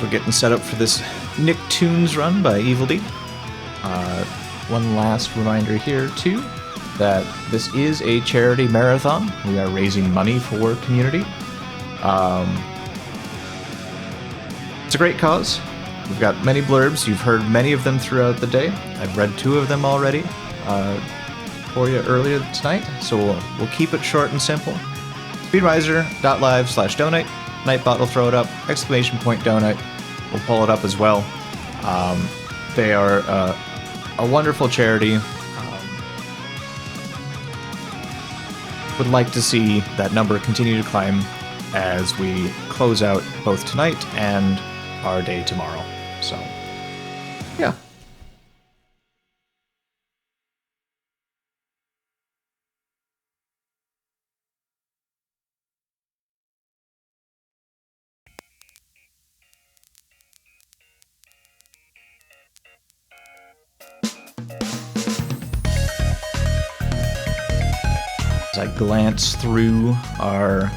as we're getting set up for this Nicktoons run by Eveldee. One last reminder here, too, that this is a charity marathon. We are raising money for community. It's a great cause. We've got many blurbs. You've heard many of them throughout the day. I've read 2 of them already for you earlier tonight, so we'll keep it short and simple. Speedromizer.live/donate. Nightbot will throw it up. ! Donate. We'll pull it up as well. They are a wonderful charity. Would like to see that number continue to climb as we close out both tonight and our day tomorrow. So, yeah. As I glance through our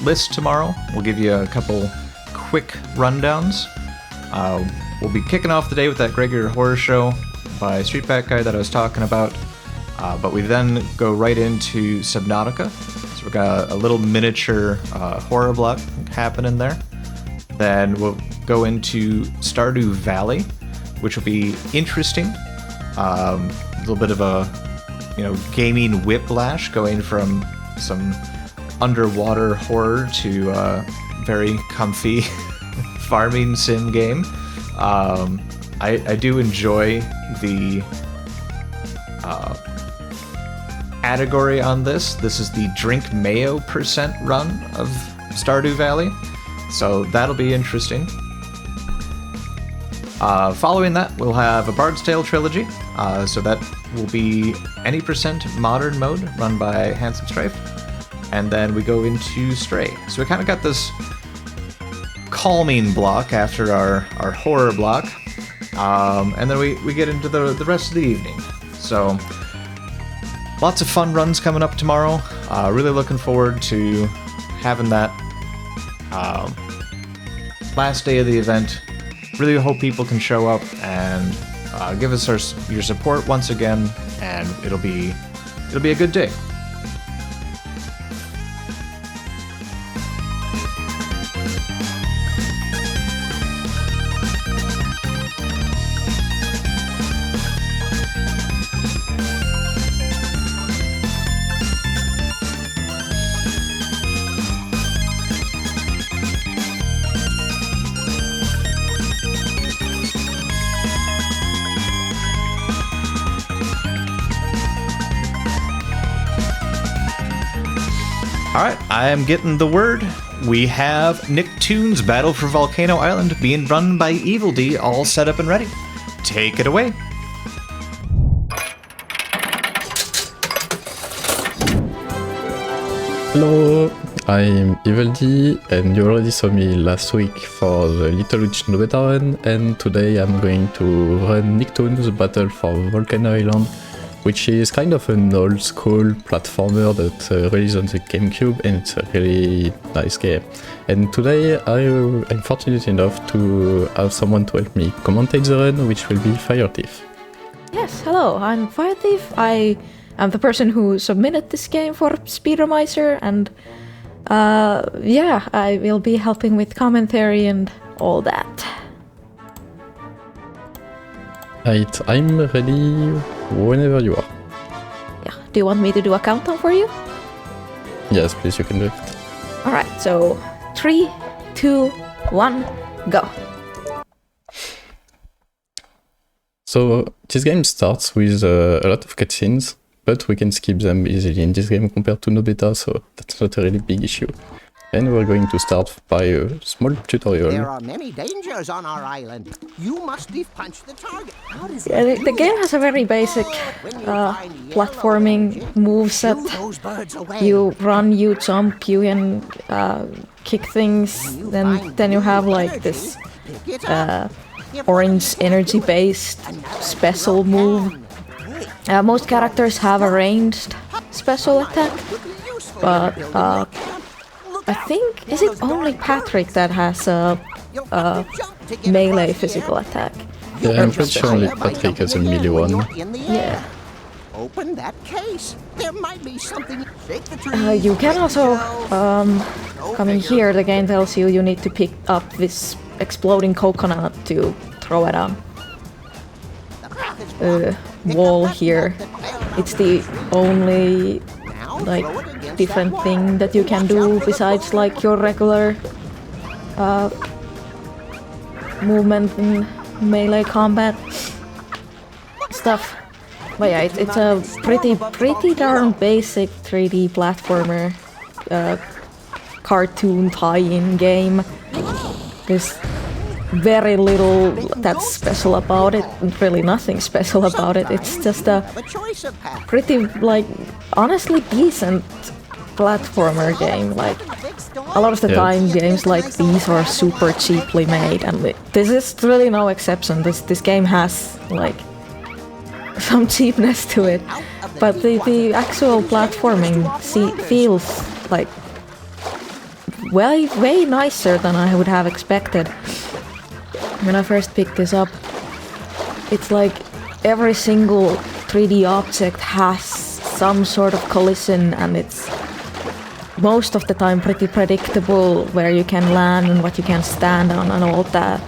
list tomorrow, we'll give you a couple quick rundowns. We'll be kicking off the day with that Gregor Horror Show by Street Bat Guy that I was talking about, but we then go right into Subnautica. So we've got a little miniature horror block happening there. Then we'll go into Stardew Valley, which will be interesting. A little bit of a gaming whiplash, going from some underwater horror to very comfy farming sim game. I do enjoy the category on this. This is the drink mayo % run of Stardew Valley, so that'll be interesting. Following that, we'll have a Bard's Tale trilogy, so that will be any % modern mode run by Handsome Strife, and then we go into Stray. So we kind of got this calming block after our horror block, and then we get into the rest of the evening. So lots of fun runs coming up tomorrow. Really looking forward to having that last day of the event. Really hope people can show up and give us your support once again, and it'll be a good day. Alright, I am getting the word. We have Nicktoons Battle for Volcano Island being run by Eveldee, all set up and ready. Take it away. Hello, I'm Eveldee, and you already saw me last week for the Little Witch No Beta run, and today I'm going to run Nicktoons Battle for Volcano Island, which is kind of an old school platformer that released on the GameCube, and it's a really nice game. And today I'm fortunate enough to have someone to help me commentate the run, which will be Firethief. Yes, hello, I'm Firethief. I am the person who submitted this game for Speedromizer, and yeah, I will be helping with commentary and all that. Right, I'm ready whenever you are. Yeah, do you want me to do a countdown for you? Yes, please, you can do it. Alright, so 3, 2, 1, go. So this game starts with a lot of cutscenes, but we can skip them easily in this game compared to no beta, so that's not a really big issue. And we're going to start by a small tutorial. There are many dangers on our island. You must punch the target. Yeah, the game has a very basic platforming moveset. You run, you jump, you can kick things, then you have like this orange energy-based special move. Most characters have a ranged special attack, but I think, is it only Patrick that has a You'll have to jump to get melee across physical here. attack. Yeah, I'm pretty sure only Patrick has a melee one. In the Yeah. air. Open that case. There might be something. Shake the tree. You can also, Go coming figure. here, the game tells you need to pick up this exploding coconut to throw at a The path is blocked. Pick wall up that here. nut that fell down It's the the tree. only Now like throw it against different that thing wall. that you can Watch do out for the besides floor. like your regular movement and melee combat stuff. But yeah, it's a pretty darn basic 3D platformer cartoon tie-in game. There's very little that's special about it, really nothing special about it. It's just a Have a choice of path. pretty, like, honestly decent platformer game. Like, a lot of the Yeah. time games like these are super cheaply made, and this is really no exception. This game has, like, some cheapness to it. But the actual platforming feels like way nicer than I would have expected. When I first picked this up, it's like every single 3D object has some sort of collision, and it's most of the time pretty predictable where you can land and what you can stand on and all that.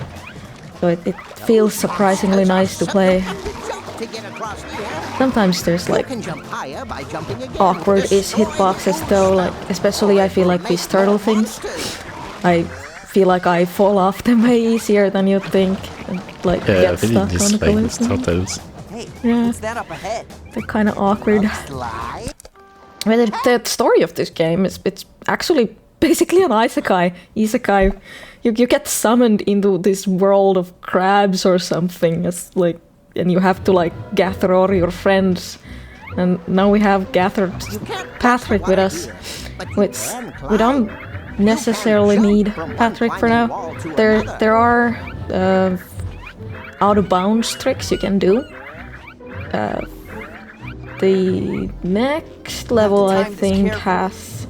So it feels surprisingly nice to play. Jump to get across here. Sometimes there's You like can jump higher by jumping again. awkward-ish hitboxes though, like especially I feel like these turtle things. I feel like I fall off them way easier than you'd think, and like Yeah, I get really stuck on the dislike these collision. turtles. Hey, Yeah. what's that up ahead? They're kind of awkward. Slide. Well, the story of this game is it's actually basically an isekai. Isekai, you get summoned into this world of crabs or something. It's like, and you have to like gather all your friends. And now we have gathered Patrick with us, which we don't necessarily need Patrick for now. There are out of bounds tricks you can do. The next level, I think, has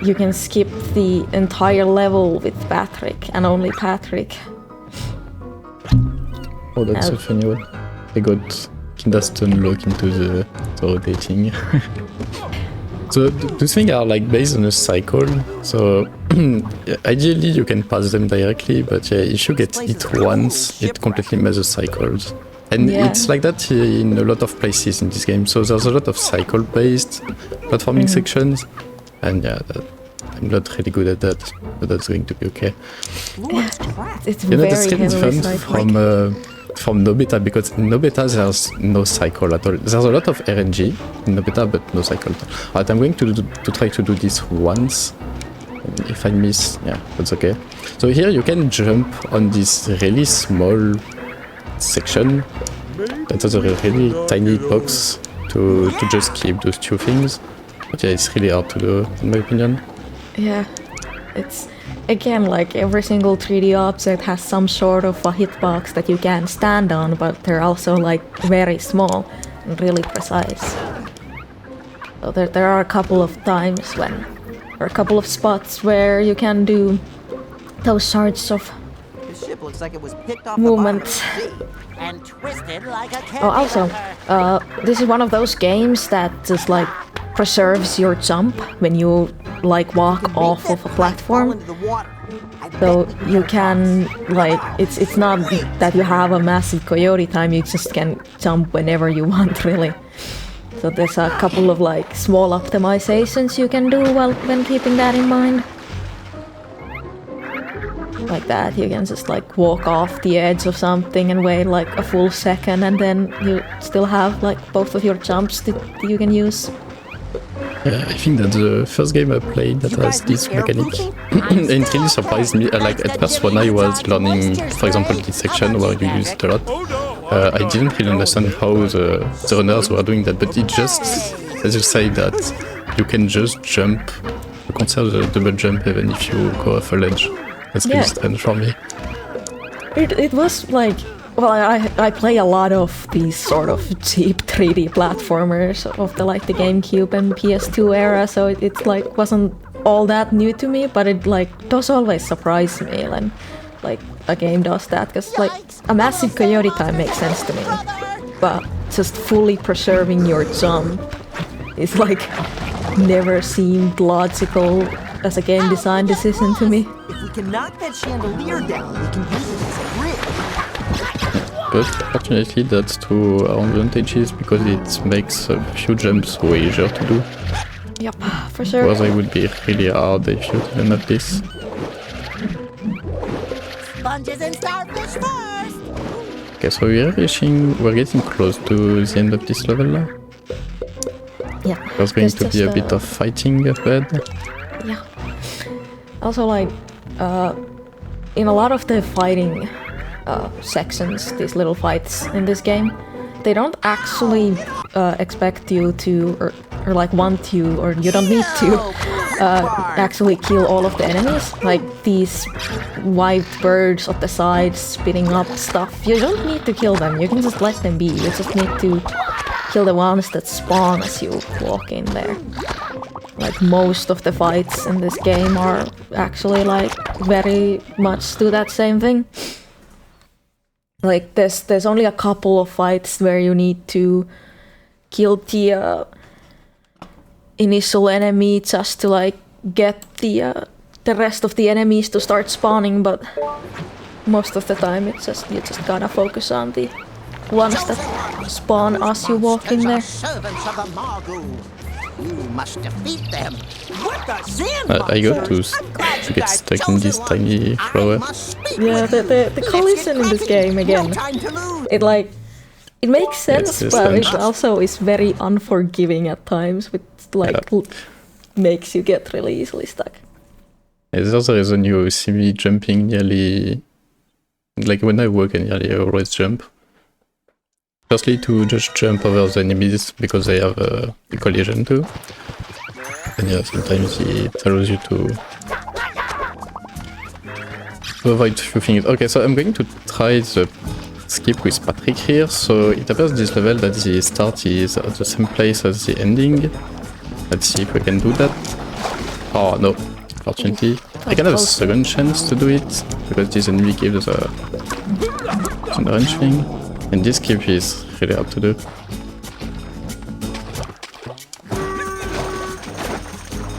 you can skip the entire level with Patrick and only Patrick. Oh, that's Oh. a funny one. I got Kindastone lock into the rotating. So those things are like based on a cycle. So ideally you can pass them directly, but yeah, if you get hit once, it completely messes cycles. And Yeah. it's like that in a lot of places in this game. So there's a lot of cycle-based platforming sections, and yeah, I'm not really good at that, but that's going to be okay. It's You know, very this game is heavily fun cyclic. from no beta, because in no beta there's no cycle at all. There's a lot of RNG in no beta, but no cycle. Alright, I'm going to try to do this once. If I miss, yeah, that's okay. So here you can jump on this really small section. That has a really tiny box to just keep those two things. But yeah, it's really hard to do, in my opinion. Yeah, it's again like every single 3D object has some sort of a hitbox that you can stand on, but they're also like very small and really precise. So there are a couple of times when, or a couple of spots where you can do those sorts of This ship looks like it was picked off movements. the bottom of the sea and twisted like a candy Oh, also, wrapper. this is one of those games that just like preserves your jump when you like walk off of a Fall platform. into the water. I So bet you can like it's not that you have a massive coyote time, you just can jump whenever you want really. So there's a couple of like small optimizations you can do when keeping that in mind. Like that, you can just like walk off the edge of something and wait like a full second, and then you still have like both of your jumps that you can use. Yeah, I think that's the first game I played that has this mechanic. And it really surprised me. Like at first when I was learning, for example, this section where you use it a lot, I didn't really understand how the runners were doing that, but it just, as you say, that you can just jump. You can't have the double jump even if you go off a ledge. That's really Yeah. strange for me. It was like, well, I play a lot of these sort of cheap 3D platformers of the like the GameCube and PS2 era, so it's like wasn't all that new to me, but it like does always surprise me when like a game does that, because like a massive coyote time makes sense to me, but just fully preserving your jump is like never seemed logical as a game design decision to me. If we can knock that chandelier down, we can use it as a bridge. But fortunately that's to our advantages because it makes a few jumps way easier to do. Yep, for sure. Otherwise it would be really hard if you didn't have this. Sponges and starfish first! Okay, so we're getting close to the end of this level now. Yeah. There's going to be a just, bit of fighting ahead. Yeah. Also, like, in a lot of the fighting sections, these little fights in this game, they don't actually expect you to, or like want you, or you don't need to actually kill all of the enemies. Like these white birds at the sides spitting up stuff, you don't need to kill them, you can just let them be. You just need to kill the ones that spawn as you walk in there. Like most of the fights in this game are actually like very much do that same thing. Like there's only a couple of fights where you need to kill the initial enemy just to like get the rest of the enemies to start spawning, but most of the time it's just you just gotta focus on the ones that spawn as you walk in there. Servants of the Margul. You must defeat them. What the sand I got to get stuck in this tiny flower. Yeah, the collision in this game again. It like it makes sense, It's but it strange. also is very unforgiving at times, which like makes you get really easily stuck. There's also a reason you see me jumping nearly, like when I walk, I nearly always jump. Firstly to just jump over the enemies because they have a collision too. And yeah, sometimes it allows you to avoid a few things. Okay, so I'm going to try the skip with Patrick here. So it appears this level that the start is at the same place as the ending. Let's see if we can do that. Oh no, fortunately. I can have a second chance to do it because this enemy gives a range thing. And this skip is really hard to do.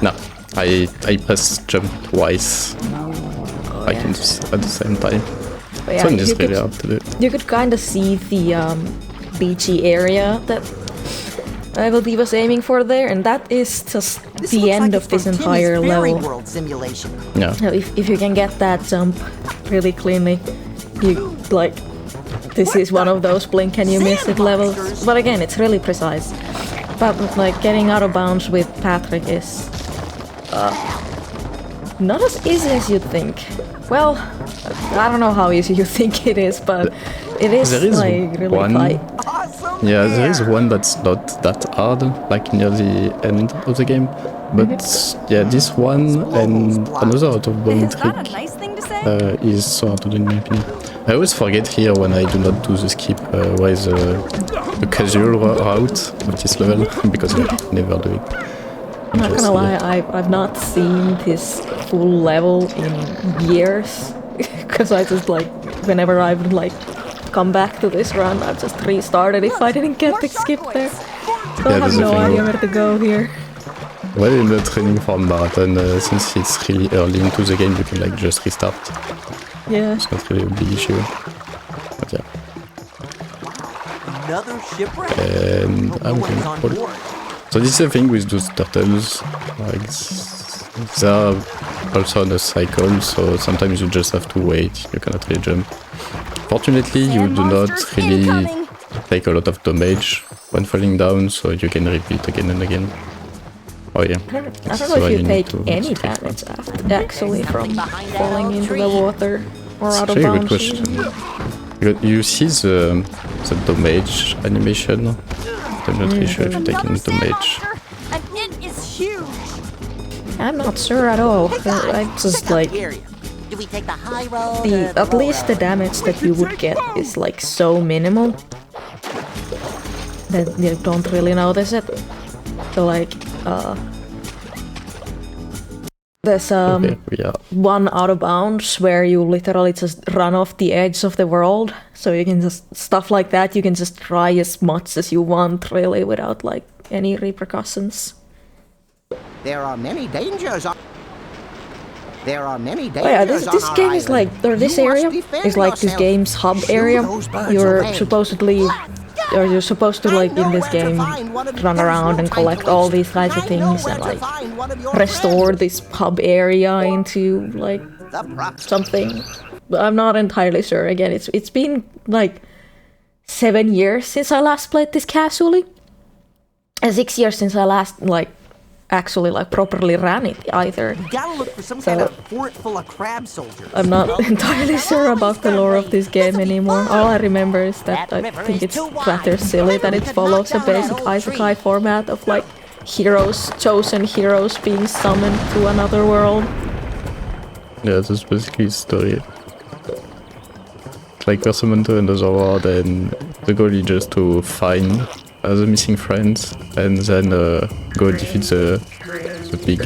No, I press jump twice. I can just at the same time. But yeah, So it's really hard to do. you could kind of see the beachy area that Eveldee was aiming for there, and that is just the end of this entire level. World simulation. Yeah. So if you can get that jump really cleanly, you like this is one of those blink and you miss it levels. But again, it's really precise. But like getting out of bounds with Patrick is not as easy as you'd think. Well, I don't know how easy you think it is, but it is, There is like really one- tight. Awesome! Yeah, there is one that's not that hard, like near the end of the game. But yeah, this one and another out of bound trick nice thing to say? is so hard to do in my opinion. I always forget here when I do not do the skip why the casual route of this level because I never do it. I'm not gonna lie, I've not seen this full level in years. Because I just like, whenever I would like come back to this run, I've just restarted if I didn't get the skip there. So I have that's the no thing. idea where to go here. Well, in the training for marathon, since it's really early into the game, you can like just restart. Yeah. It's not really a big issue. But yeah. Another shipwreck? And Hope I'm no one is going on to board. So this is the thing with those turtles, like they are also on a cycle, so sometimes you just have to wait, you cannot really jump. Fortunately, you do not really take a lot of damage when falling down, so you can repeat again and again. Oh yeah. I don't That's know why if you need take to any stick with damage actually from falling into the water or It's out of actually a good bounds. question. You see the damage animation. I'm not really sure if you take any damage. And it is huge! I'm not sure at all. I just like Do we take the high road? the at least the damage that you would get is like so minimal that you don't really notice it. So like There's Okay, we are. one out of bounds where you literally just run off the edge of the world. So you can just stuff like that. You can just try as much as you want, really, without like any repercussions. There are many dangers on... There are many dangers Oh yeah, this on our game is like, island. or this You must area defend is like this yourself. game's hub Shoo area. those birds You're away. supposedly, or you're supposed to like in this game run around and collect all these kinds of things and like restore this hub area into like something. But I'm not entirely sure. Again, it's been like 7 years since I last played this casually, and 6 years since I last like actually like properly ran it either. You gotta look for some So- kind of fort full of crab soldiers. I'm not entirely sure about the lore of this game anymore. All I remember is that I think it's rather silly that it follows a basic isekai format of like heroes, chosen heroes being summoned to another world. Yeah, that's basically the story. Like we're summoned to another world, and the goal is just to find the missing friends and then go defeat the big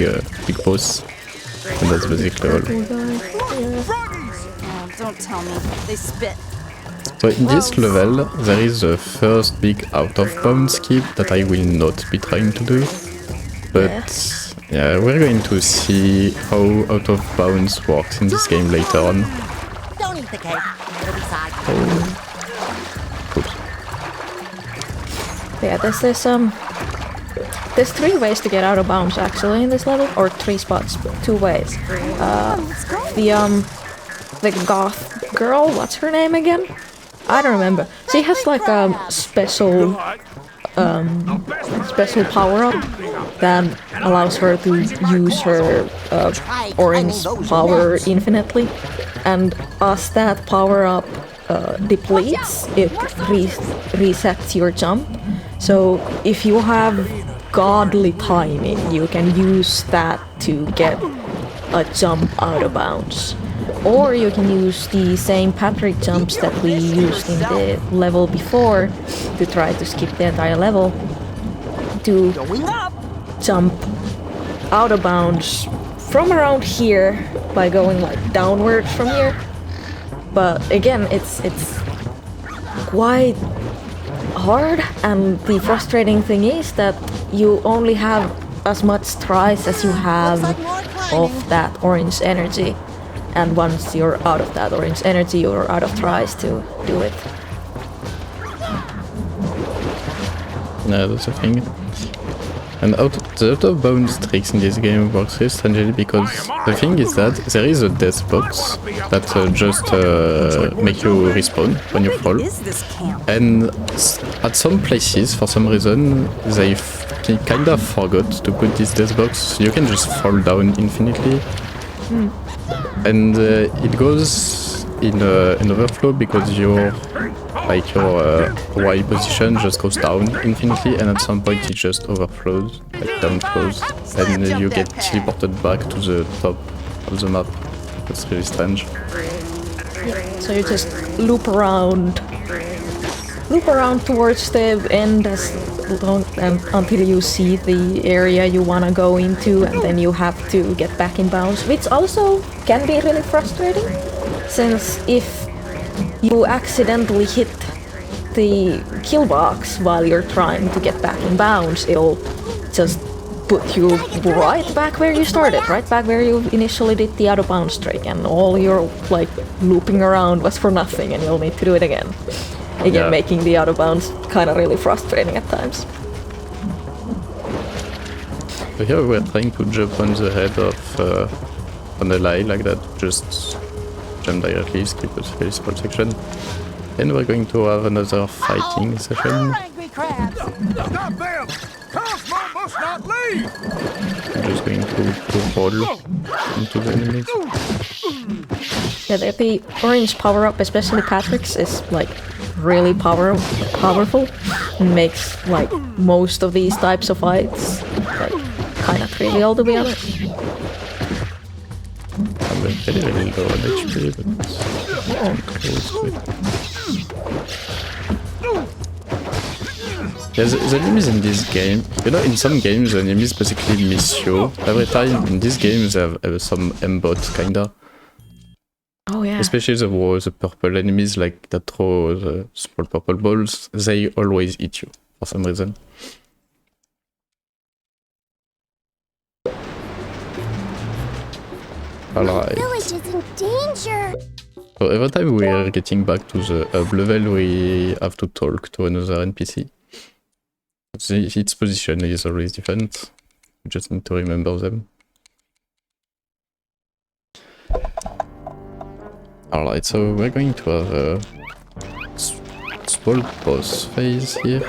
boss. And that's basically all. Oh, don't tell me. They spit. So in this level, there is the first big out-of-bounds skip that I will not be trying to do. But yeah, we're going to see how out-of-bounds works in this game later on. Don't eat the cake. It'll be side. Oops. Yeah, there's 3 ways to get out of bounds actually in this level, or 3 spots, 2 ways. The goth girl, what's her name again? I don't remember. She has like a special power up that allows her to use her orange power infinitely, and as that power up depletes, it resets your jump. So if you have godly timing, you can use that to get a jump out of bounds. Or you can use the same Patrick jumps that we used in the level before to try to skip the entire level, to jump out of bounds from around here by going like downwards from here. But again, it's quite hard, and the frustrating thing is that you only have as much tries as you have of that orange energy, and once you're out of that orange energy, you're out of tries to do it. Yeah, that's the thing. And the out-of-bounds tricks in this game works very strangely, because the thing is that there is a death box that just make you respawn when you fall. Is this camp? And at some places, for some reason, they kind of forgot to put this death box, so you can just fall down infinitely. And it goes in overflow because your Y position just goes down infinitely, and at some point it just overflows, like downflows, and you get teleported back to the top of the map. That's really strange. So you just loop around towards the end until you see the area you want to go into, and then you have to get back in bounds, which also can be really frustrating, since if you accidentally hit the kill box while you're trying to get back in bounds, it'll just put you right back where you started, right back where you initially did the out of bounds trick, and all your like looping around was for nothing, and you'll need to do it again. Again, Yeah. making the out of bounds kind of really frustrating at times. So here we're trying to jump on the head of on a line like that, just jump directly, skip a very small section. And we're going to have another fighting session. Angry crabs! Stop them! Cosmo must not leave! I'm just going to roll into the enemies. Yeah, the orange power up, especially Patrick's, is like really powerful, and makes like most of these types of fights like kind of trivial, to be honest. I'm very low on HP, but I'm close to it. Yeah, the enemies in this game, you know, in some games the enemies basically miss you every time. In this game they have some aimbot kinda. Oh yeah. Especially the purple enemies like that throw the small purple balls, they always hit you for some reason. Alright. Village is in danger. So every time we are getting back to the hub level, we have to talk to another NPC. Its position is always different. We just need to remember them. Alright, so we're going to have a small boss phase here.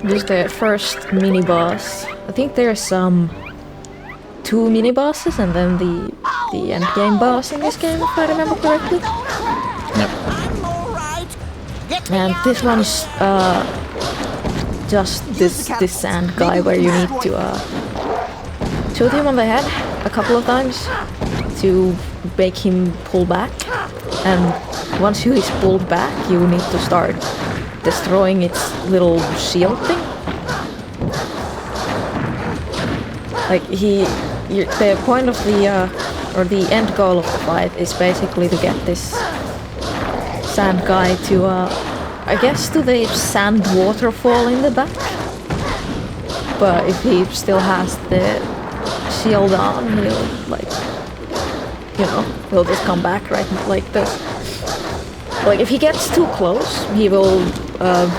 This is the first mini boss. I think there's 2 mini bosses and then the end game boss in this game, if I remember correctly. Yep. And this one's just this sand guy where you need to shoot him on the head a couple of times to make him pull back. And once he is pulled back, you need to start destroying its little shield thing. Like the point of the or the end goal of the fight is basically to get this sand guy to I guess to the sand waterfall in the back. But if he still has the shield on, he'll he'll just come back right like this. Like if he gets too close, he will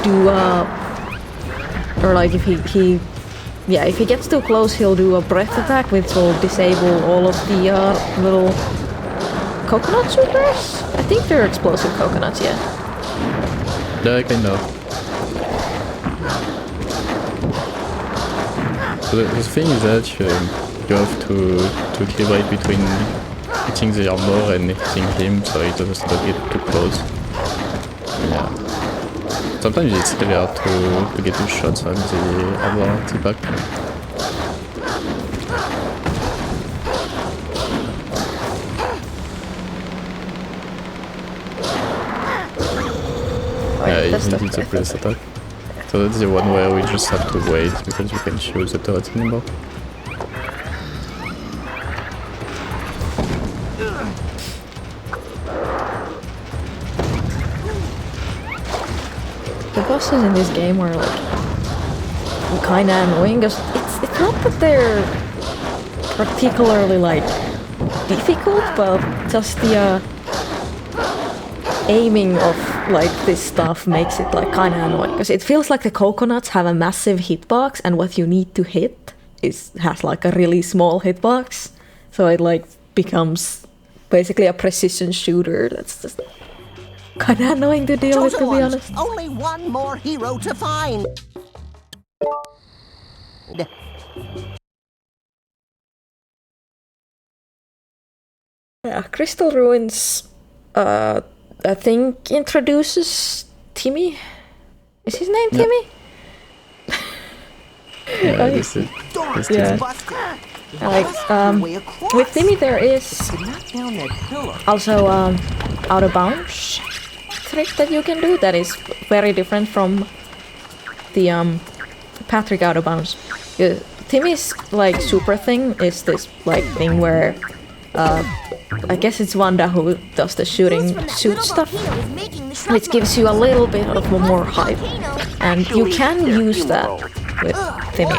do or like if if he gets too close, he'll do a breath attack, which will disable all of the little coconut shooters. I think they're explosive coconuts, yeah. Yeah, kind of. So the thing is that you have to equilibrate between hitting the armor and hitting him, so he doesn't get too close. Yeah. Sometimes it's really hard to get two shots on the armor T-back. Yeah, he needs a press attack. So that's the one where we just have to wait because we can shoot the turret anymore. The bosses in this game are like kinda annoying because it's not that they're particularly like difficult, but just the aiming of like this stuff makes it like kinda annoying because it feels like the coconuts have a massive hitbox and what you need to hit has like a really small hitbox, so it like becomes basically a precision shooter. That's just kinda annoying to deal with, to be honest. Only one more hero to find. Yeah, Crystal Ruins I think introduces Timmy. Is his name Timmy? Yeah, this is yeah. Like with Timmy there is also out of bounds trick that you can do that is very different from the Patrick out of bounds. Timmy's like super thing is this like thing where I guess it's Wanda who does the shooting suit stuff, which gives you a little bit of more height, and you can use that with Timmy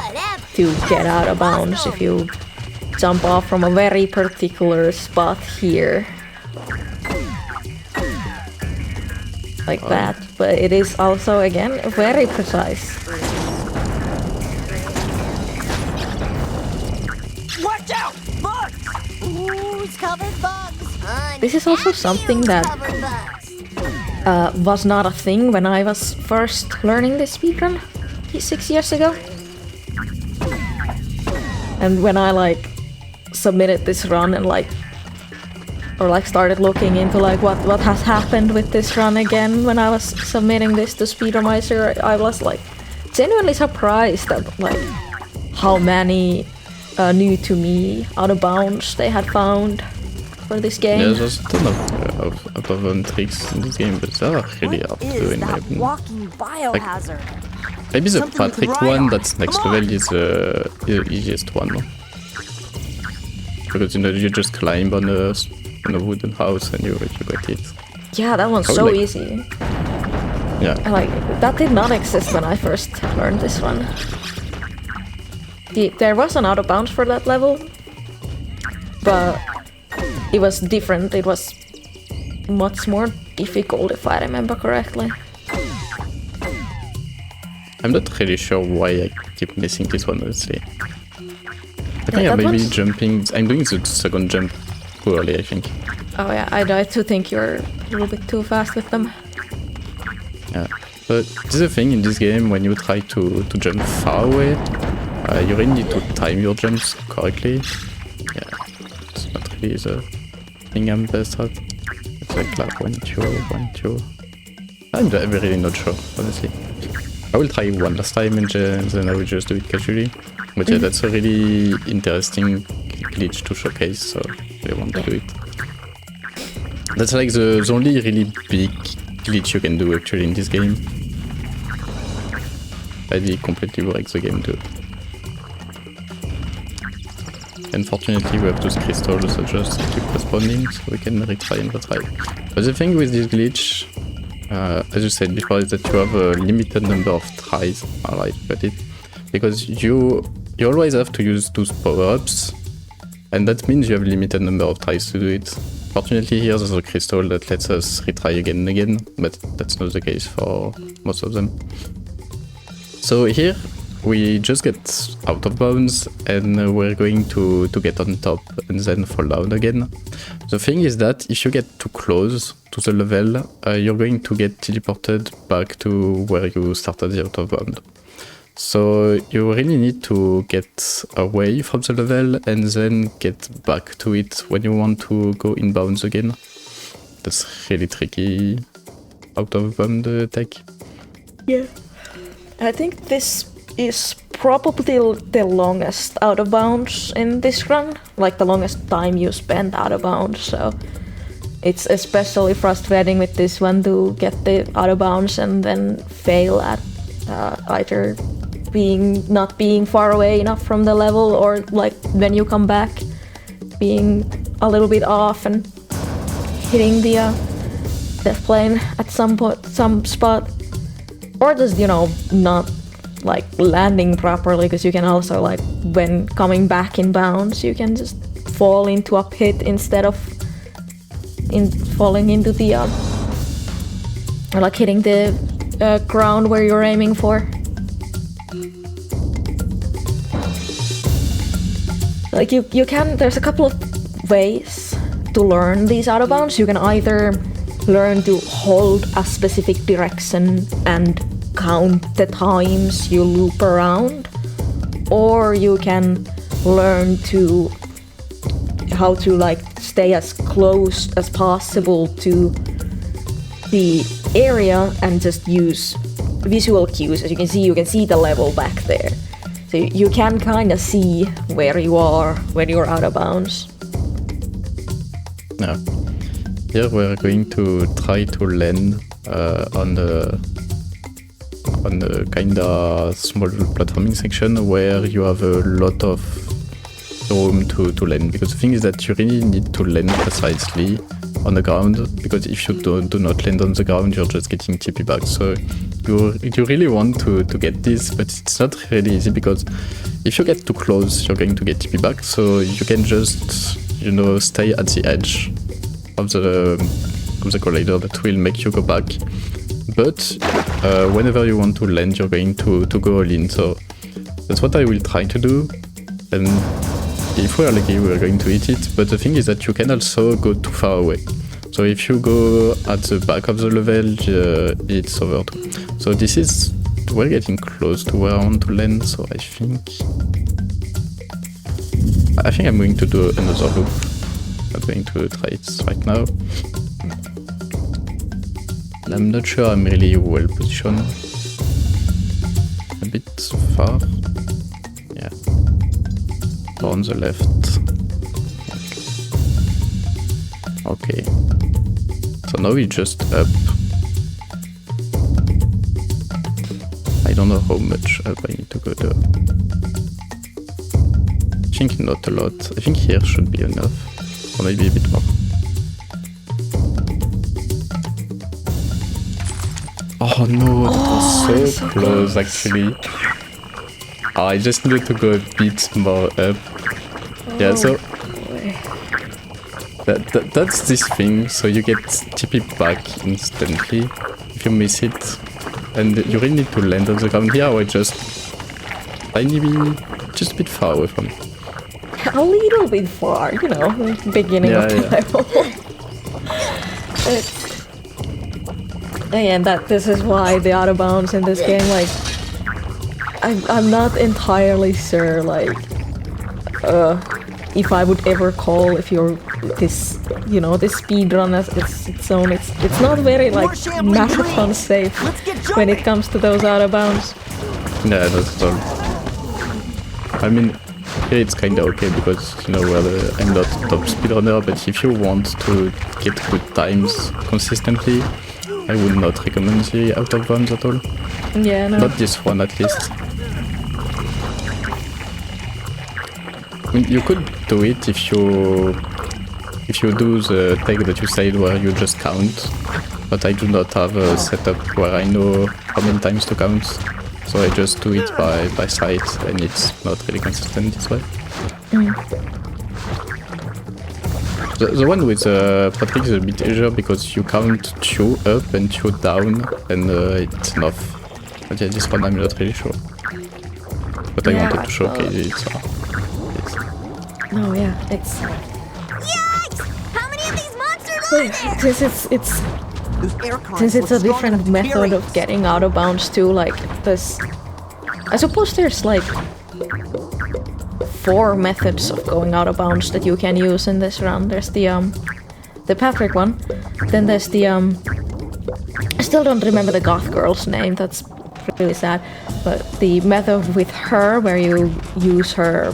to get out of bounds if you jump off from a very particular spot here. Like that, but it is also again very precise. Watch out! Bugs! Who's covered bugs? This is also something that was not a thing when I was first learning this speedrun 6 years ago. And when I like submitted this run and started looking into like what has happened with this run again when I was submitting this to Speedromizer, I was like genuinely surprised at like how many new to me out of bounds they had found for this game. Yeah, there's a ton of tricks in this game, but they are really hard to do in my opinion. Walking biohazard. Maybe the Something we could Patrick ride one on. that's next Come on. level is the easiest one. Because you know you just climb on a wooden house and you get it. Yeah, that one's I would so like- easy. Yeah. Like, that did not exist when I first learned this one. There was an out of bounds for that level, but it was different. It was much more difficult, if I remember correctly. I'm not really sure why I keep missing this one, honestly. I think that I may be one's- jumping. I'm doing the second jump too early, I think. Oh yeah, I do think you're a little bit too fast with them. Yeah. But this is the thing in this game, when you try to jump far away, you really need to time your jumps correctly. Yeah, it's not really the thing I'm best at. It's like 1, 2, 1, 2. I'm really not sure, honestly. I will try one last time and then I will just do it casually. But yeah, that's a really interesting glitch to showcase, so I want to do it. That's like the only really big glitch you can do actually in this game. I did completely break the game too. Unfortunately we have those crystals that just keep responding, so we can retry and retry. But the thing with this glitch, as you said before, is that you have a limited number of tries. Alright, got it. Because you always have to use those power-ups, and that means you have a limited number of tries to do it. Fortunately here there's a crystal that lets us retry again and again, but that's not the case for most of them. So here we just get out of bounds and we're going to get on top and then fall down again. The thing is that if you get too close to the level, you're going to get teleported back to where you started the out of bound. So you really need to get away from the level and then get back to it when you want to go inbounds again. That's really tricky out of bound tech. Yeah. I think this is probably the longest out of bounds in this run, like the longest time you spend out of bounds, so it's especially frustrating with this one to get the out of bounds and then fail at either not being far away enough from the level, or like when you come back being a little bit off and hitting the death plane at some spot, or just, you know, not like landing properly, because you can also, like, when coming back in bounds, you can just fall into a pit instead of falling into the or like hitting the ground where you're aiming for. Like you can, there's a couple of ways to learn these out of bounds. You can either learn to hold a specific direction and count the times you loop around, or you can learn how to like stay as close as possible to the area and just use visual cues. As you can see the level back there. So you can kind of see where you are when you're out of bounds. Yeah. Here we're going to try to land on the kinda small platforming section where you have a lot of room to land, because the thing is that you really need to land precisely on the ground, because if you do not land on the ground, you're just getting TP back. So you really want to get this, but it's not really easy, because if you get too close, you're going to get TP back. So you can just, you know, stay at the edge of the collider. That will make you go back. But whenever you want to land, you're going to go all in. So that's what I will try to do. And if we are lucky, we are going to hit it. But the thing is that you can also go too far away. So if you go at the back of the level, it's over too. So this is, we're getting close to where I want to land. So I think I'm going to do another loop. I'm going to try it right now. I'm not sure I'm really well positioned. A bit far. Yeah. Or on the left. Okay. So now we just up. I don't know how much up I need to go though. I think not a lot. I think here should be enough. Or maybe a bit more. Oh no, that was so close actually. Oh, I just needed to go a bit more up. Yeah, so that's this thing. So you get TP back instantly if you miss it, and you really need to land on the ground. Here, or just tiny bit, just a bit far away from it. A little bit far, you know, beginning of the level. And this is why the out of bounds in this game, like, I'm not entirely sure, like, if I would ever call if you're this, you know, this speedrun as its own. It's not very like marathon safe when it comes to those out of bounds. Yeah, that's all. I mean, here it's kinda okay because, you know, I'm not top speedrunner, but if you want to get good times consistently, I would not recommend the out of bounds at all. Yeah, no. Not this one at least. I mean, you could do it if you do the tag that you said where you just count, but I do not have a setup where I know how many times to count, so I just do it by sight, and it's not really consistent this way. The one with Patrick is a bit easier because you count 2 up and 2 down, and it's enough. But yeah, this one I'm not really sure. But I wanted to showcase it. So no, yeah, it's. Yikes! How many of these monsters are there? Since it's a different method of getting out of bounds too, like this. I suppose there's like 4 methods of going out of bounds that you can use in this round. There's the Patrick one, then there's the I still don't remember the goth girl's name. That's really sad. But the method with her, where you use her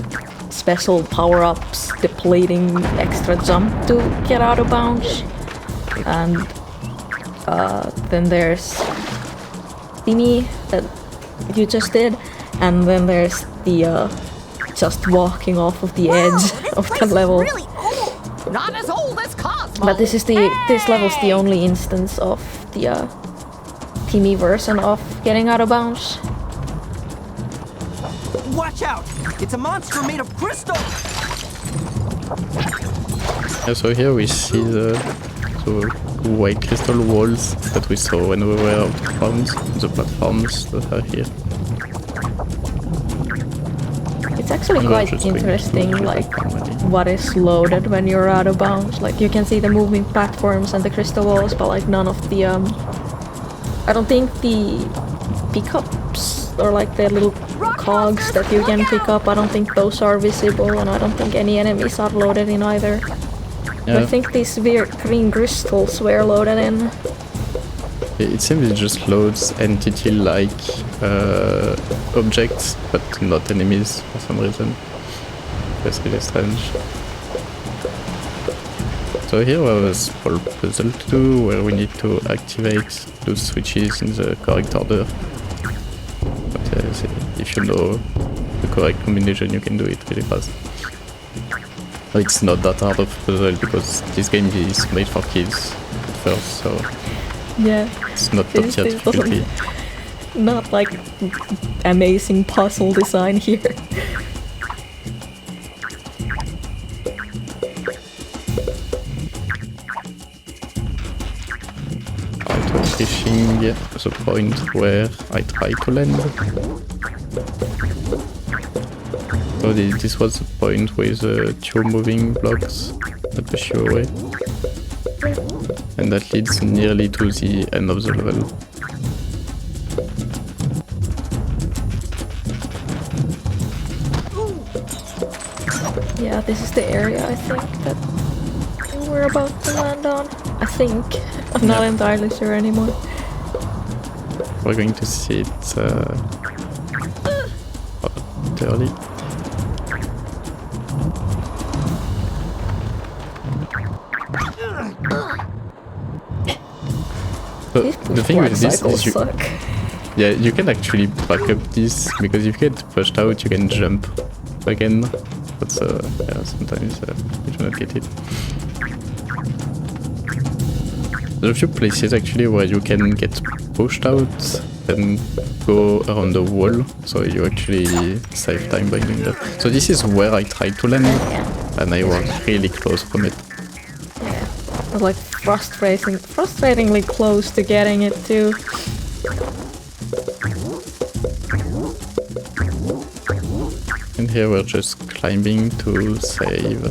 special power-ups, depleting extra jump to get out of bounds, and then there's thingy that you just did, and then there's the just walking off of the edge of the level. Really old. Not as old as Cosmo. But this level's the only instance of the Timmy version of getting out of bounds. Watch out! It's a monster made of crystal! yeah, so here we see the white crystal walls that we saw when we were out of bounds, the platforms that are here. It's actually quite interesting, like, what is loaded when you're out of bounds. Like, you can see the moving platforms and the crystal walls, but like none of the I don't think the pickups or like the little cogs that you can pick up, I don't think those are visible, and I don't think any enemies are loaded in either. Yeah. I think these weird green crystals were loaded in. It seems it just loads entity-like objects, but not enemies for some reason. That's really strange. So here we have a small puzzle to do, where we need to activate those switches in the correct order. But if you know the correct combination, you can do it really fast. It's not that hard of a puzzle, because this game is made for kids at first, so Yeah. it's not top tier difficulty. Not like amazing puzzle design here. Out of fishing the point where I try to land. So this was the point with 2 moving blocks that push you away. And that leads nearly to the end of the level. Yeah, this is the area I think that we're about to land on. I think. I'm not entirely sure anymore. We're going to see it early. These The thing with this cycles is you, suck. Yeah, you can actually back up this, because if you get pushed out, you can jump again. But yeah, sometimes you do not get it. There's a few places actually where you can get pushed out and go around the wall, so you actually save time by doing that. So this is where I tried to land, and I was really close from it. Yeah, but like frustratingly close to getting it too. And here we're just climbing to save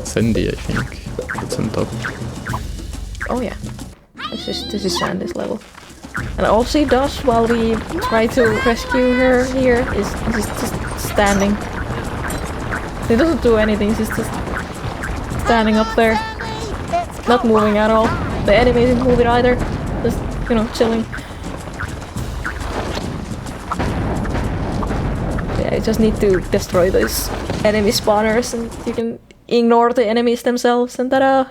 Sandy, I think. It's on top. Oh yeah, this is Sandy's level. And all she does while we try to rescue her here is just standing. She doesn't do anything, she's just standing up there. Not moving at all. The enemy isn't moving either. Just, you know, chilling. Yeah, you just need to destroy those enemy spawners and you can ignore the enemies themselves and ta-da!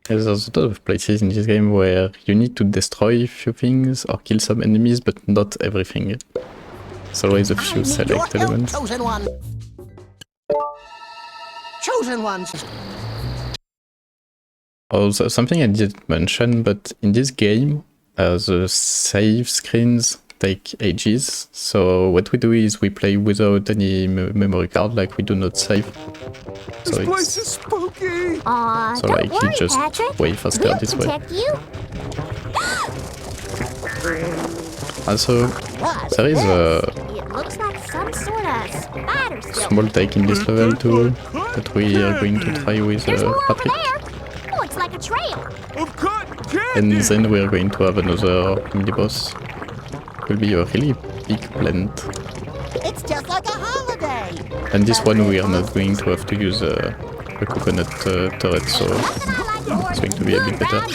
There's a lot of places in this game where you need to destroy a few things or kill some enemies, but not everything. There's always a few select elements. Chosen one. Chosen ones. Also, something I didn't mention, but in this game, the save screens take ages. So what we do is we play without any memory card, like we do not save. So This place is spooky. Aw, so don't like worry, you just Patrick. way faster We'll this way. protect you. Also, there is a It looks like some sort of spider silk. small take in this level too, that we are going to try with There's more over Patrick. there. Looks like a trail. Of cotton And candy. then we are going to have another mini boss. Will be a really big plant. It's just like a holiday. And this one we are not going to have to use a coconut turret, so it's going to be a bit better.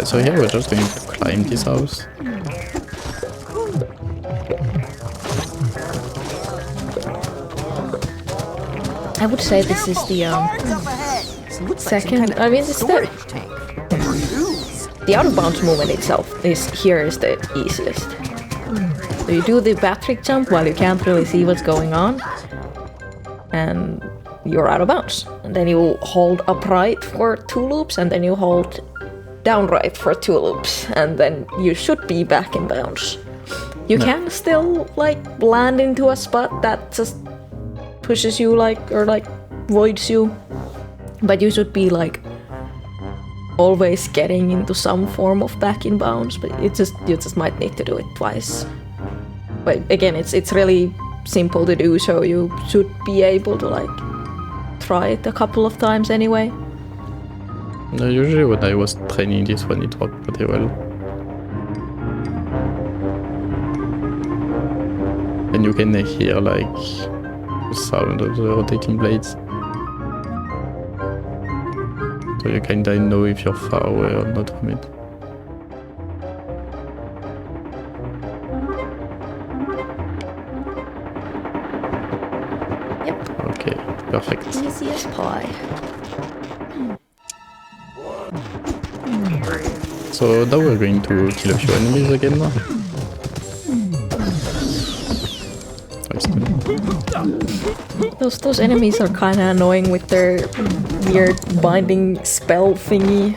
So here we're just going to climb this house. I would say this is the second. I mean, it's the out of bounds movement itself is the easiest. So you do the Patrick jump while you can't really see what's going on, and you're out of bounds. And then you hold upright for 2 loops, and then you hold down right for 2 loops, and then you should be back in bounds. You can still like land into a spot that just pushes you or voids you, but you should be like always getting into some form of back in bounds. But you just might need to do it twice. But again, it's really simple to do, so you should be able to like try it a couple of times anyway. No, usually when I was training this one, it worked pretty well. And you can hear like the sound of the rotating blades. So you kinda know if you're far away or not from it. Yep, Okay, perfect. easy as pie. So now we're going to kill a few enemies again. Those enemies are kind of annoying with their weird binding spell thingy.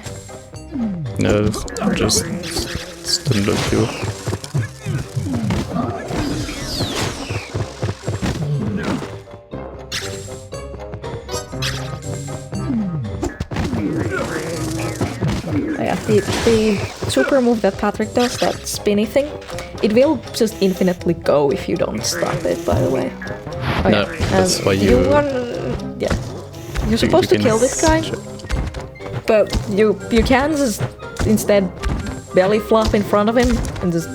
No, just stun lock you. Yeah, the super move that Patrick does, that spinny thing, it will just infinitely go if you don't stop it, by the way. Oh, No, that's why you... yeah. You're supposed to can kill this guy, but you can just instead belly flop in front of him and just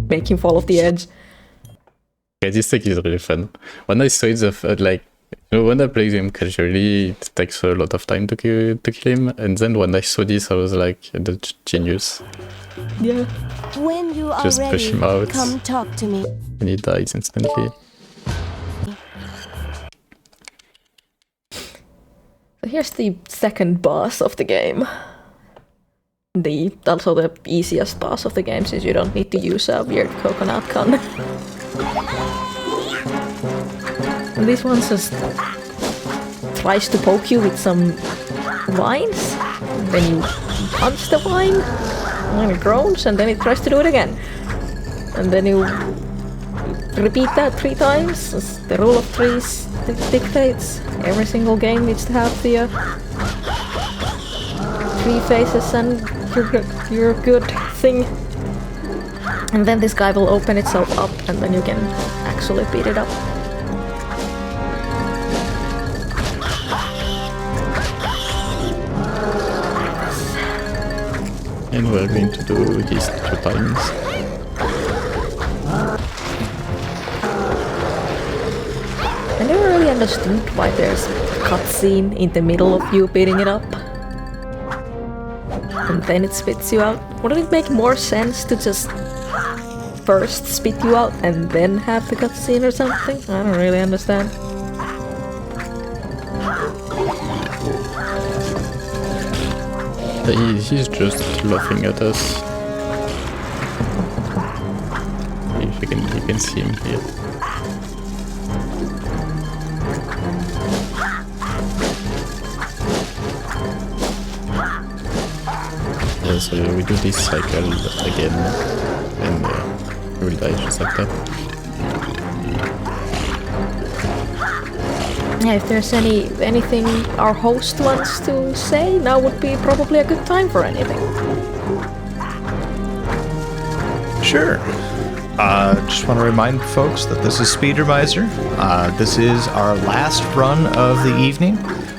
make him fall off the edge. Yeah, this tech is really fun. When I saw it, like, you know, when I play him casually, it takes a lot of time to kill him, and then when I saw this, I was like, that's genius. Yeah. When you are Just push ready, him out. come talk to me. And he dies instantly. So here's the second boss of the game. also the easiest boss of the game, since you don't need to use a weird coconut gun. And this one just tries to poke you with some vines, then you punch the vine, and it groans, and then it tries to do it again. And then you repeat that 3 times, as the rule of threes dictates. Every single game needs to have the 3 phases and your good thing. And then this guy will open itself up, and then you can actually beat it up. And we're going to do this 2 times. I never really understood why there's a cutscene in the middle of you beating it up. And then it spits you out. Wouldn't it make more sense to just first spit you out and then have the cutscene or something? I don't really understand. He's just laughing at us. If you can see him here. Yeah, so we do this cycle again, and we will die just like that. Yeah, if there's anything our host wants to say, now would be probably a good time for anything. Sure. Just want to remind folks that this is Speedromizer. This is our last run of the evening.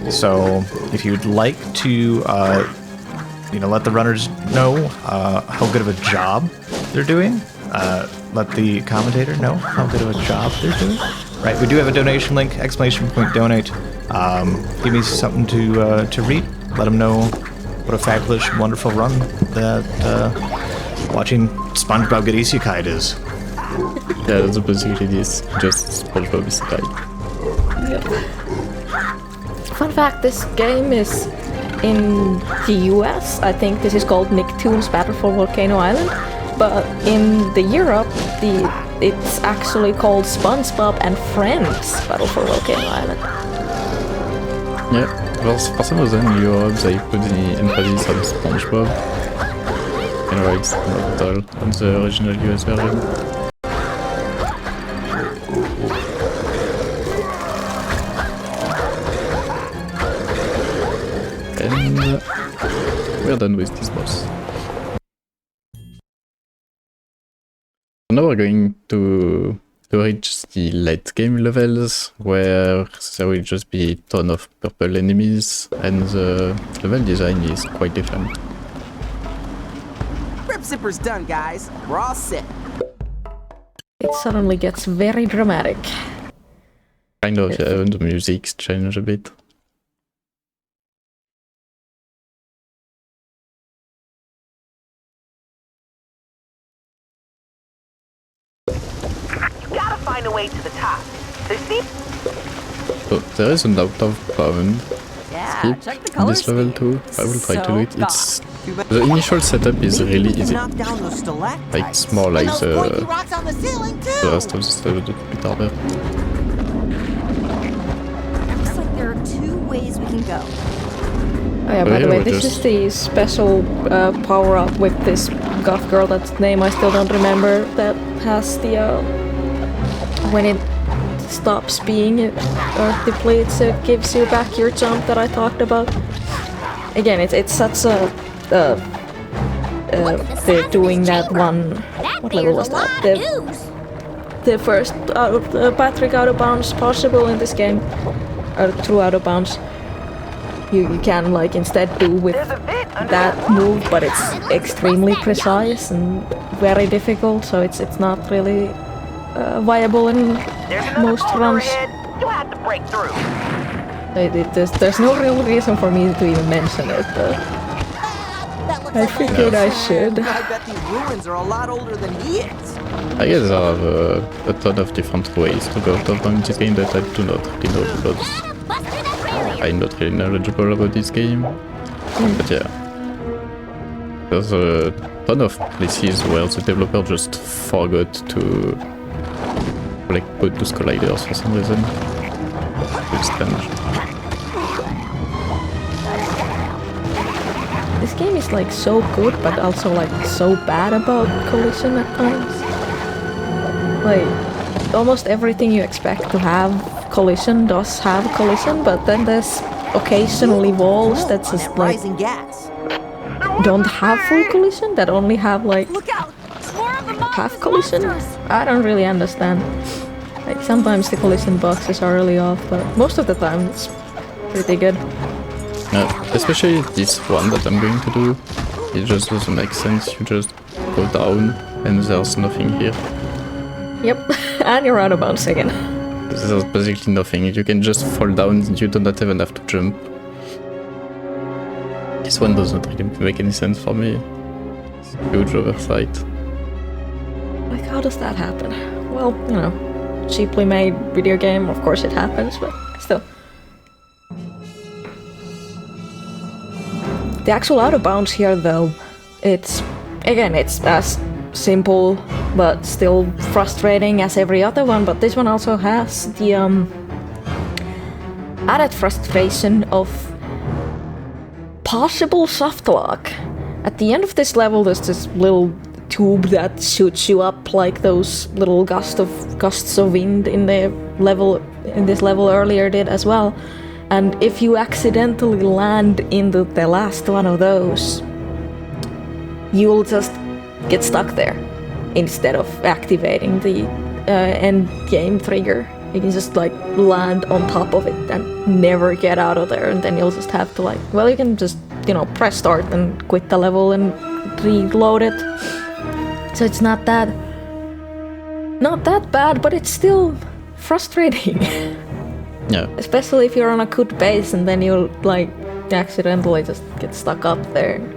So if you'd like to, let the runners know how good of a job they're doing, let the commentator know how good of a job they're doing. Right, we do have a donation link, ! Donate. Give me something to read. Let them know what a fabulous, wonderful run that watching SpongeBob get isekai is. Yeah, that's basically this, just SpongeBob isekai. Yep. Fun fact, this game is in the US. I think this is called Nicktoons Battle for Volcano Island. But in the Europe, it's actually called SpongeBob and Friends Battle for Volcano Island. Yeah, well, for some reason in Europe they put the emphasis on SpongeBob. Anyway, it's not at all on the original US version. And we're done with this boss. Now we're going to reach the late game levels, where there will just be a ton of purple enemies, and the level design is quite different. Rip Zipper's done, guys. We're all set. It suddenly gets very dramatic. Kind of, yeah, and the music's changed a bit. Find a way to the top. So there is an out of bound skip check the in colors this level too. I will try to do it. So It's the initial setup is really easy. Knock down those stalactites. Like it's more like And those pointy rocks on the ceiling, the too. rest of the stuff a bit harder. Looks like there are 2 ways we can go. Oh yeah, by yeah, the way, we're this just- is the special power-up with this goth girl, that's name I still don't remember, that has the, when it stops being or depletes, it gives you back your jump that I talked about. Again, it's such a, they're doing that one, what level was that? The first Patrick out of bounds possible in this game, or through out of bounds. You can like instead do with that move, but it's extremely precise and very difficult, so it's not really viable in most runs. You have to break through. There's no real reason for me to even mention it, but I figured I should. I bet these ruins are a lot older than he is. I guess there are a ton of different ways to go out of bounds in this game that I do not really know, because I'm not really knowledgeable about this game. But yeah. There's a ton of places where the developer just forgot to like put those colliders for some reason. It's strange. This game is like so good, but also like so bad about collision at times. Like, almost everything you expect to have collision does have collision, but then there's occasionally walls that just like Rising gas. don't have full collision, that only have like Look out! More of the half collision. monsters! I don't really understand. Like, sometimes the collision boxes are really off, but most of the time it's pretty good. Especially this one that I'm going to do, it just doesn't make sense. You just go down and there's nothing here. Yep, and you're out of bounds again. There's basically nothing. You can just fall down, you do not even have to jump. This one doesn't really make any sense for me. It's a huge oversight. Like, how does that happen? Well, you know, cheaply made video game, of course it happens, but still. The actual out of bounds here, though, it's as simple but still frustrating as every other one, but this one also has the added frustration of possible soft lock. At the end of this level, there's this little tube that shoots you up like those little gusts of wind in this level earlier did as well. And if you accidentally land into the last one of those, you'll just get stuck there instead of activating the end game trigger. You can just like land on top of it and never get out of there, and then you'll just have to like, well, you can just, you know, press start and quit the level and reload it. So it's not that bad, but it's still frustrating. Yeah. Especially if you're on a good base and then you'll like accidentally just get stuck up there and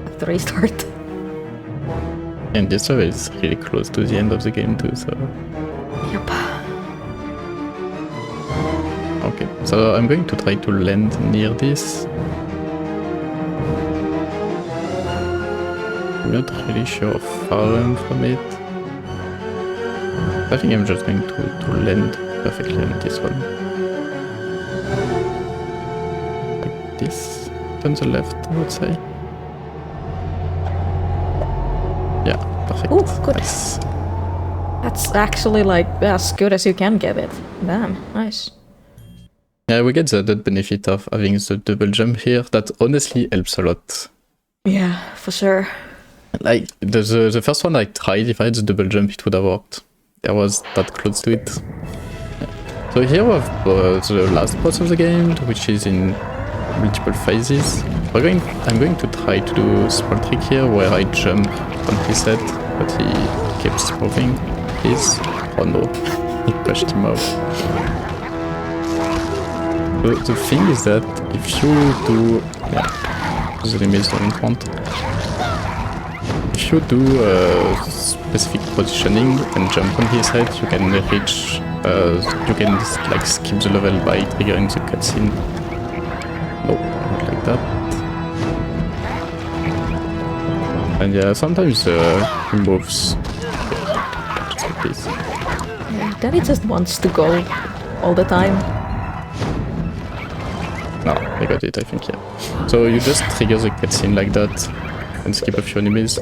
have to restart. And this level is really close to the end of the game too, so... Yep. Okay, so I'm going to try to land near this. I'm not really sure how far I am from it. I think I'm just going to land perfectly on this one. Like this, on the left, I would say. Yeah, perfect. Ooh, good. Nice. That's actually like as good as you can get it. Damn, nice. Yeah, we get the added benefit of having the double jump here. That honestly helps a lot. Yeah, for sure. Like, the first one I tried, if I had the double jump, it would have worked. I was that close to it. Yeah. So here we have the last boss of the game, which is in multiple phases. I'm going to try to do a small trick here where I jump on his head, but he keeps moving. Please. Oh no, he pushed him off. The thing is that if you do... Yeah, the enemies don't count. If you do specific positioning and jump on his head, you can reach... you can like skip the level by triggering the cutscene. No, not like that. And yeah, sometimes he moves. Just like this. Yeah, then he just wants to go all the time. No, I got it, I think, yeah. So you just trigger the cutscene like that and skip a few enemies.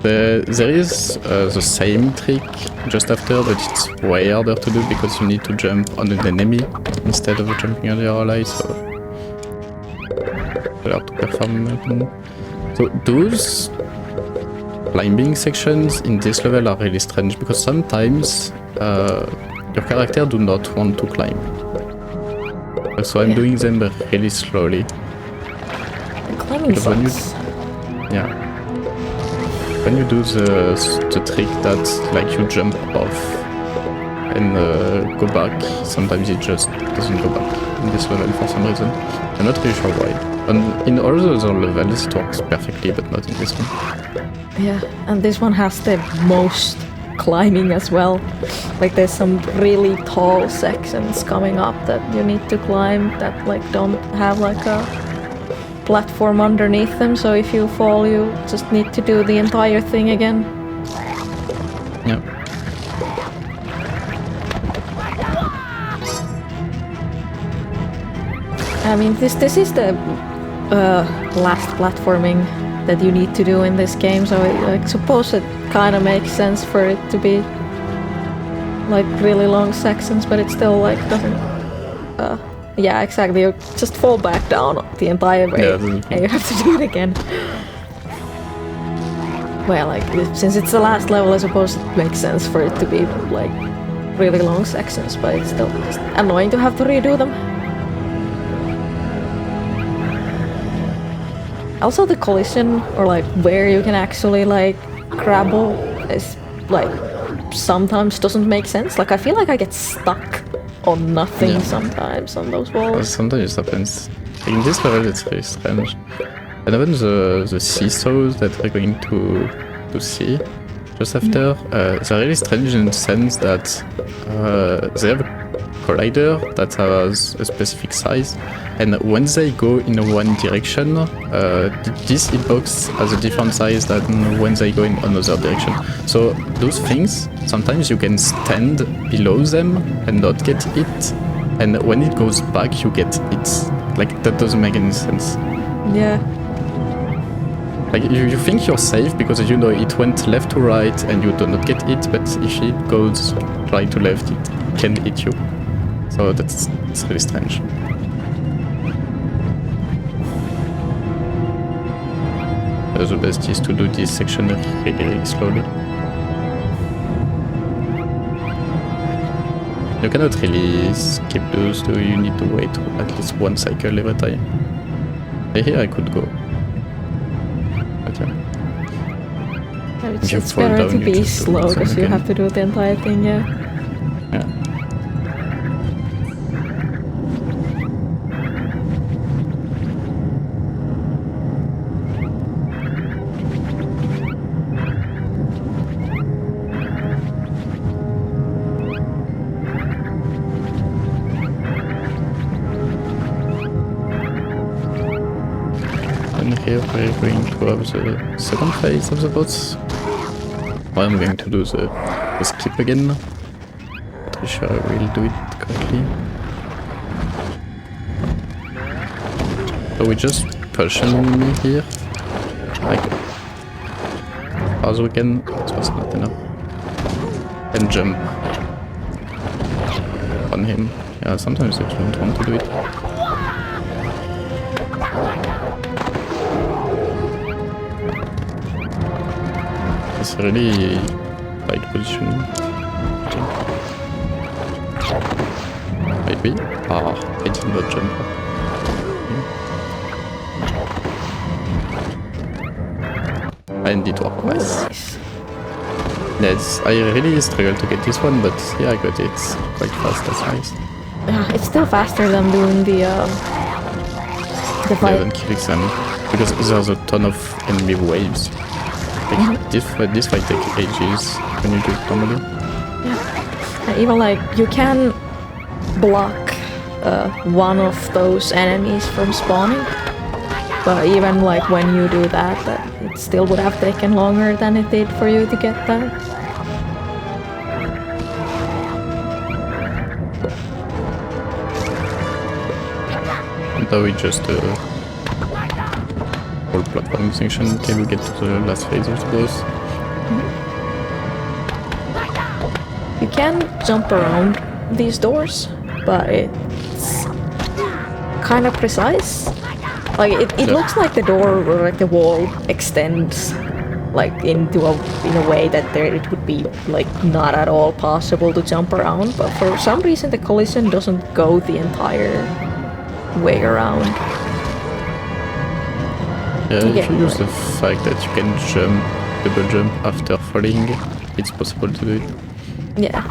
There is the same trick just after, but it's way harder to do because you need to jump on an enemy instead of jumping on your ally, so you have to perform. So those climbing sections in this level are really strange because sometimes your character do not want to climb. So I'm doing them really slowly. The climbing sucks. Yeah. When you do the trick that like you jump off and go back, sometimes it just doesn't go back in this level for some reason. I'm not really sure why. And in all the other levels it works perfectly, but not in this one. Yeah, and this one has the most climbing as well. Like there's some really tall sections coming up that you need to climb that like don't have like a platform underneath them, so if you fall, you just need to do the entire thing again. Yeah. I mean, this is the last platforming that you need to do in this game, so I suppose it kind of makes sense for it to be like really long sections, but it still like doesn't. Yeah, exactly. You just fall back down the entire way, Yeah, and you have to do it again. Well, like since it's the last level, I suppose it makes sense for it to be like really long sections, but it's still just annoying to have to redo them. Also, the collision, or like where you can actually like grapple, is like sometimes doesn't make sense. Like I feel like I get stuck on nothing sometimes on those walls. Sometimes it happens. In this level, it's very strange. And even the seesaws that we're going to see just after, they're really strange in the sense that they have a collider that has a specific size, and when they go in one direction, this hitbox has a different size than when they go in another direction. So those things, sometimes you can stand below them and not get hit, and when it goes back, you get hit. Like, that doesn't make any sense. Yeah. Like, you think you're safe because you know it went left to right and you do not get hit, but if it goes right to left, it can hit you. So it's really strange. The best is to do this section really slowly. You cannot really skip those, so you need to wait at least one cycle every time. Here I could go. But yeah. It's better to be slow because you have to do the entire thing, yeah. Yeah. And here we're going to have the second phase of the boss. I'm going to do the skip again. Pretty sure I will do it correctly. So we just pushing me here, like as we can. It was not enough. And jump on him. Yeah, sometimes I don't want to do it. It's really tight position. Maybe? Ah, I did not jump up. And it worked nice. Yes, I really struggled to get this one, but yeah, I got it quite fast, that's nice. Yeah, it's still faster than doing the fight. Yeah, than killing them, because there's a ton of enemy waves. Like, this fight takes ages when you do it normally. Yeah. Even like you can block one of those enemies from spawning, but even like when you do that, it still would have taken longer than it did for you to get that. And now we just whole platforming section until we get to the last phase of the boss. You can jump around these doors, but it's kind of precise. Like it looks like the door or like the wall extends like in a way that it would be like not at all possible to jump around, but for some reason the collision doesn't go the entire way around. Yeah, if you use the fact that you can jump, double jump after falling, it's possible to do it. Yeah.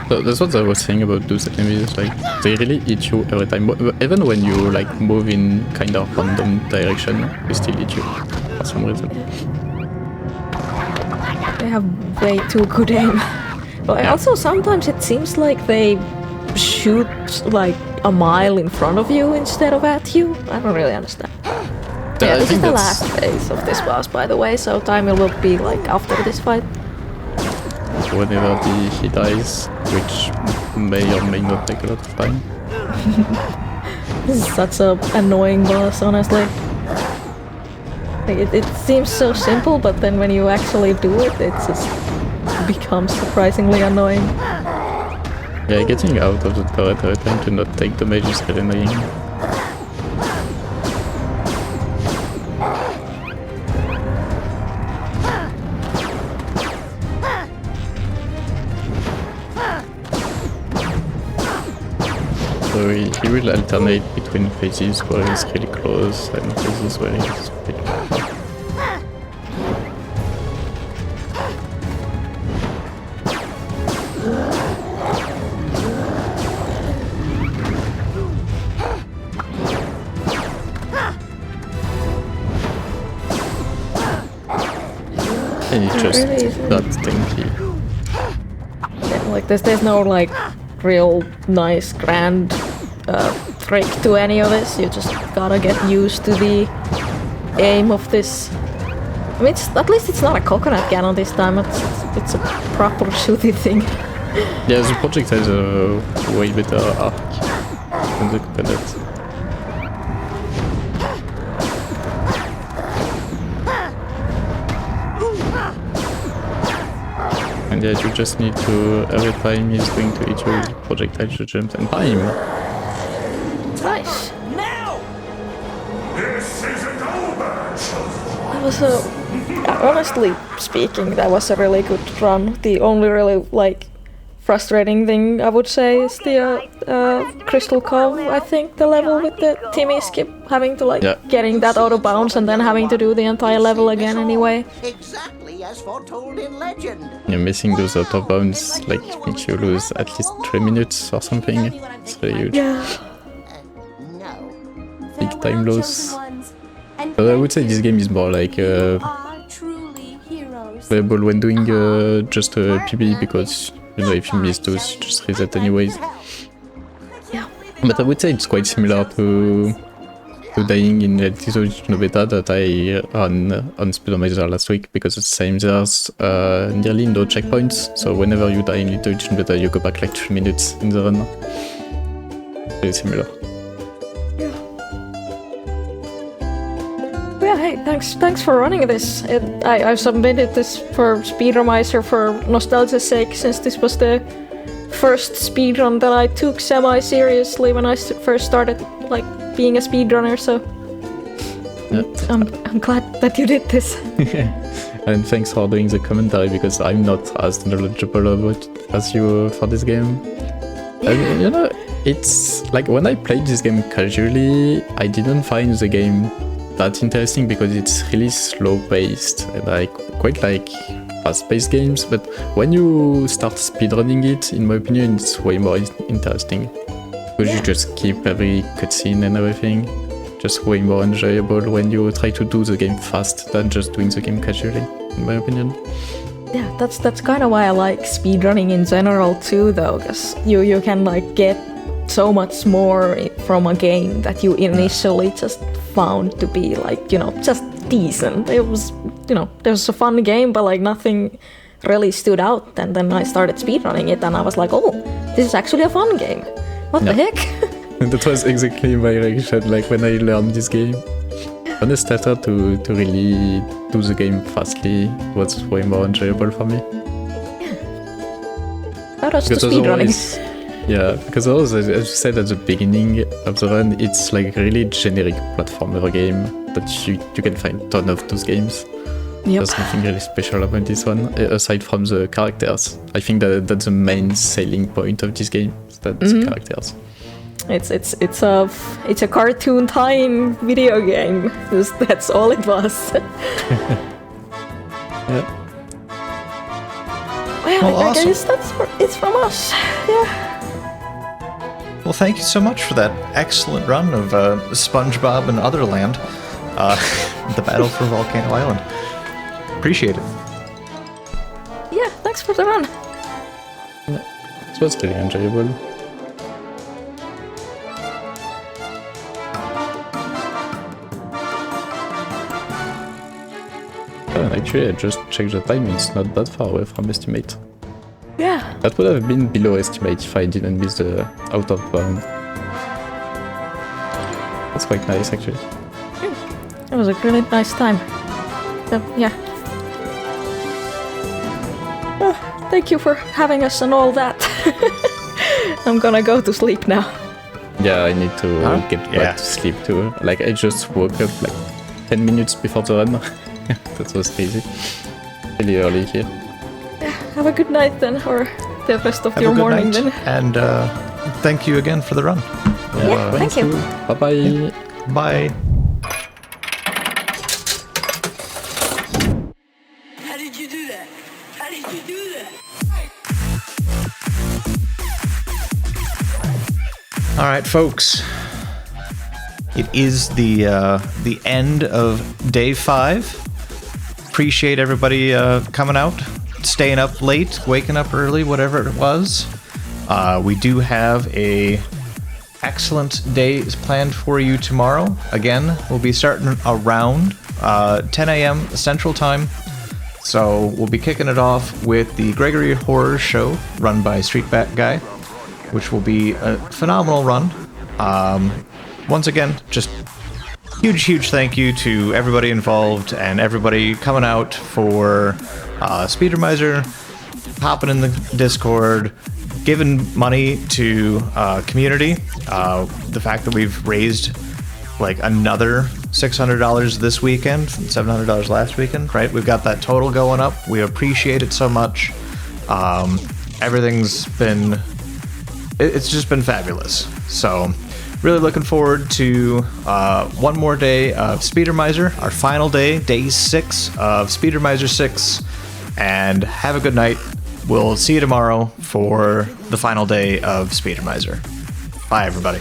So that's what I was saying about those enemies, like, they really hit you every time. Even when you, like, move in kind of random direction, they still hit you, for some reason. They have way too good aim. But also sometimes it seems like they shoot like a mile in front of you instead of at you? I don't really understand. Yeah, I this is think the that's- last phase of this boss, by the way, so time will be like after this fight. Whenever he dies, which may or may not take a lot of time. This is such a annoying boss, honestly. Like, it seems so simple, but then when you actually do it, it just becomes surprisingly annoying. Yeah, getting out of the turret every time to not take damage is really annoying. So he will alternate between phases where he's really close and phases where he's really far. And it's just really isn't. that tanky. Yeah, like there's no like real nice grand trick to any of this. You just gotta get used to the aim of this. I mean, at least it's not a coconut cannon this time. It's a proper shooty thing. Yeah, the project has a way better arc than the coconut. And yeah, you just need to, every time he's going to hit you with projectile, you jump and time. Nice. Now! This isn't over, children. That was a honestly speaking, that was a really good run. The only really like frustrating thing I would say is the Crystal Cove. I think the level with the Timmy skip, having to like getting that out of bounds and then having to do the entire level again anyway. Exactly as foretold in legend. You're missing those out of bounds, like makes you lose at least 3 minutes or something. It's really huge. Yeah. No. Big time loss. But I would say this game is more like playable when doing just a PB, because you know if you miss those, you just reset anyways. Yeah. But I would say it's quite similar to dying in the original beta that I ran on Speedromizer last week, because it's the same. There's nearly no checkpoints, so whenever you die in the original beta, you go back like 3 minutes in the run. Very similar. Yeah, hey, thanks for running this. I've submitted this for Speedromizer for nostalgia's sake, since this was the first speedrun that I took semi-seriously when I first started like being a speedrunner, so I'm glad that you did this. And thanks for doing the commentary, because I'm not as knowledgeable about as you for this game. And, you know, it's like when I played this game casually, I didn't find the game that interesting because it's really slow paced, and I quite like fast paced games, but when you start speedrunning it, in my opinion, it's way more interesting. Because you just keep every cutscene and everything. Just way more enjoyable when you try to do the game fast than just doing the game casually, in my opinion. Yeah, that's kind of why I like speedrunning in general too, though, because you can like get so much more from a game that you initially just found to be like, you know, just decent. It was, you know, it was a fun game, but like nothing really stood out. And then I started speedrunning it and I was like, oh, this is actually a fun game. What the heck? And that was exactly my reaction, like when I learned this game. When I started to really do the game fastly, it was way more enjoyable for me. That was just speedrunning. Yeah, because as you said at the beginning of the run, it's like really generic platformer game that you can find a ton of those games. Yep. There's nothing really special about this one, aside from the characters. I think that's the main selling point of this game, that's the characters. It's a cartoon tie-in video game. That's all it was. Yeah. Well, I awesome. guess it's from us. Yeah. Well, thank you so much for that excellent run of SpongeBob and Otherland, the battle for Volcano Island. Appreciate it. Yeah, thanks for the run. It was really enjoyable. 27. Actually, I just checked the time, it's not that far away from estimate. Yeah. That would have been below estimate if I didn't miss the out of bound. That's quite nice, actually. It was a really nice time. So, yeah. Thank you for having us and all that. I'm gonna go to sleep now. Yeah, I need to get back to sleep too. Like, I just woke up like 10 minutes before the run. That was crazy. Really early here. Yeah, have a good night then, or the rest of Have your a good morning night, then. and thank you again for the run. Yeah, thank you. Bye-bye. Bye. How did you do that? How did you do that? All right, folks. It is the end of day 5. Appreciate everybody coming out, staying up late, waking up early, whatever it was. We do have a excellent day planned for you tomorrow. Again, we'll be starting around 10 a.m. Central Time. So we'll be kicking it off with the Gregory Horror Show, run by Streetback Guy, which will be a phenomenal run. Once again, just huge thank you to everybody involved and everybody coming out for Speedromizer, hopping in the Discord, giving money to community. The fact that we've raised like another $600 this weekend, $700 last weekend, right? We've got that total going up. We appreciate it so much. Everything's been, it's just been fabulous. So really looking forward to one more day of Speedromizer, our final day, day 6 of Speedromizer 6, and have a good night. We'll see you tomorrow for the final day of Speedromizer. Bye, everybody.